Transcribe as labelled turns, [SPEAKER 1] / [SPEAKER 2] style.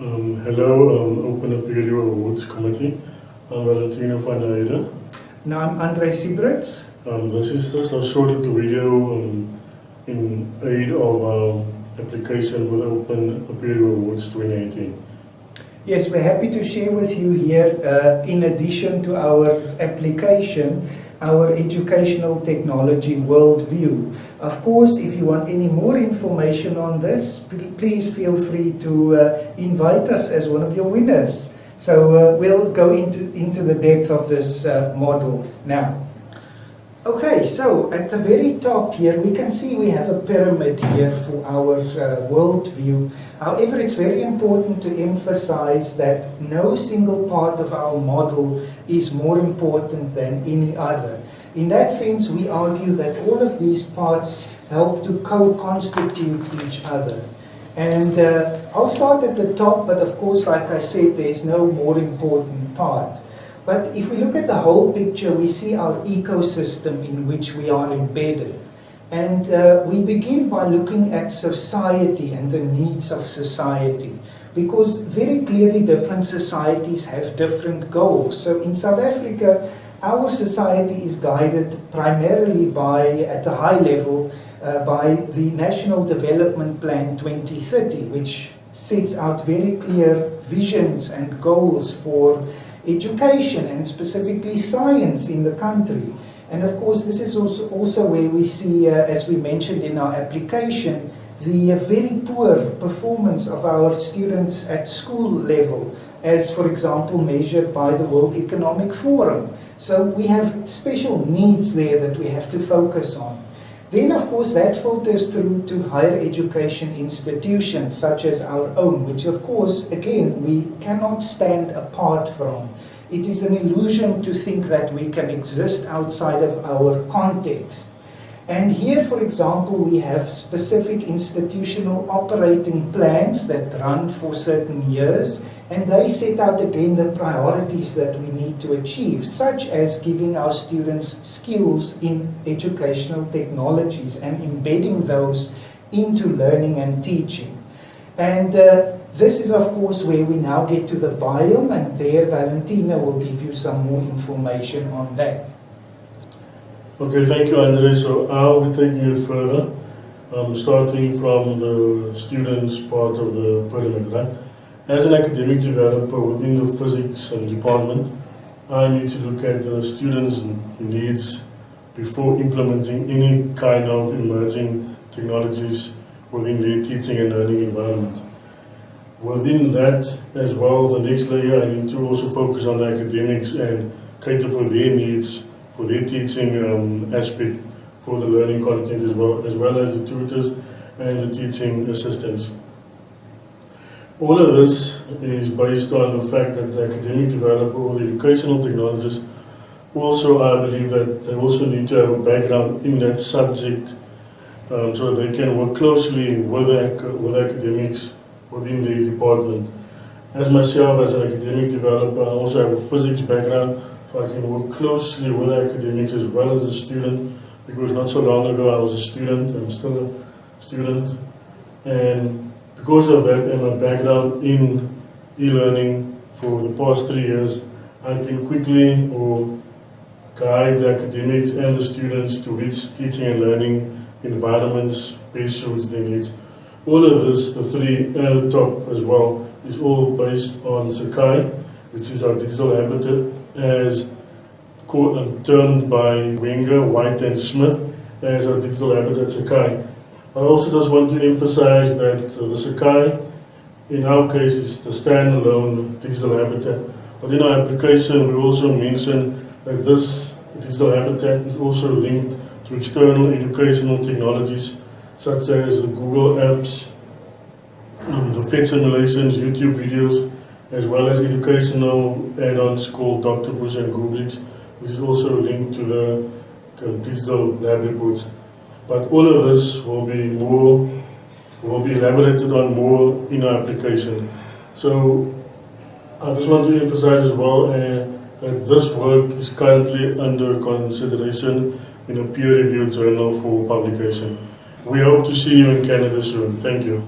[SPEAKER 1] Hello, Open Apereo Awards Committee. I'm Valentino van der Heijden.
[SPEAKER 2] Now I'm Andre Siebrits.
[SPEAKER 1] This is just a short little video in aid of our application for the Open Apereo Awards 2018.
[SPEAKER 2] Yes, we're happy to share with you here, in addition to our application, our educational technology Worldview. Of course, if you want any more information on this, please feel free to invite us as one of your winners. So we'll go into the depth of this model now. Okay, so at the very top here, we can see we have a pyramid here for our worldview. However, it's very important to emphasize that no single part of our model is more important than any other. In that sense, we argue that all of these parts help to co-constitute each other. And I'll start at the top, but of course, like I said, there's no more important part. But if we look at the whole picture, we see our ecosystem in which we are embedded. And we begin by looking at society and the needs of society. Because very clearly different societies have different goals. So in South Africa, our society is guided primarily by, at a high level, by the National Development Plan 2030, which sets out very clear visions and goals for education and specifically science in the country. And of course, this is also where we see, as we mentioned in our application, the very poor performance of our students at school level, as for example measured by the World Economic Forum. So we have special needs there that we have to focus on. Then of course that filters through to higher education institutions such as our own, which of course again we cannot stand apart from. It is an illusion to think that we can exist outside of our context. And here, for example, we have specific institutional operating plans that run for certain years, and they set out again the priorities that we need to achieve, such as giving our students skills in educational technologies and embedding those into learning and teaching. And this is, of course, where we now get to the biome, and there Valentina will give you some more information on that.
[SPEAKER 1] Okay, thank you, Andre. So I'll be taking it further, starting from the students part of the pyramid, right? As an academic developer within the physics department, I need to look at the students' needs before implementing any kind of emerging technologies within their teaching and learning environment. Within that as well, the next layer, I need to also focus on the academics and cater for their needs, for their teaching aspect, for the learning content as well as the tutors and the teaching assistants. All of this is based on the fact that the academic developer or the educational technologist also, I believe that they also need to have a background in that subject so they can work closely with academics within the department. As myself, as an academic developer, I also have a physics background, so I can work closely with academics as well as a student, because not so long ago I was a student, I'm still a student, and because of that and my background in e-learning for the past 3 years, I can quickly guide the academics and the students to which teaching and learning environments best suits their needs. All of this, the three at the top as well, is all based on Sakai, which is our digital habitat, as termed by Wenger, White and Smith as our digital habitat Sakai. I also just want to emphasize that the Sakai, in our case, is the standalone digital habitat. But in our application, we also mention that this digital habitat is also linked to external educational technologies, such as the Google apps, the FET simulations, YouTube videos, as well as educational add-ons called Doctopus and Googlix, which is also linked to the digital lab reports. But all of this will be elaborated on more in our application. So I just want to emphasize as well that this work is currently under consideration in a peer-reviewed journal for publication. We hope to see you in Canada soon. Thank you.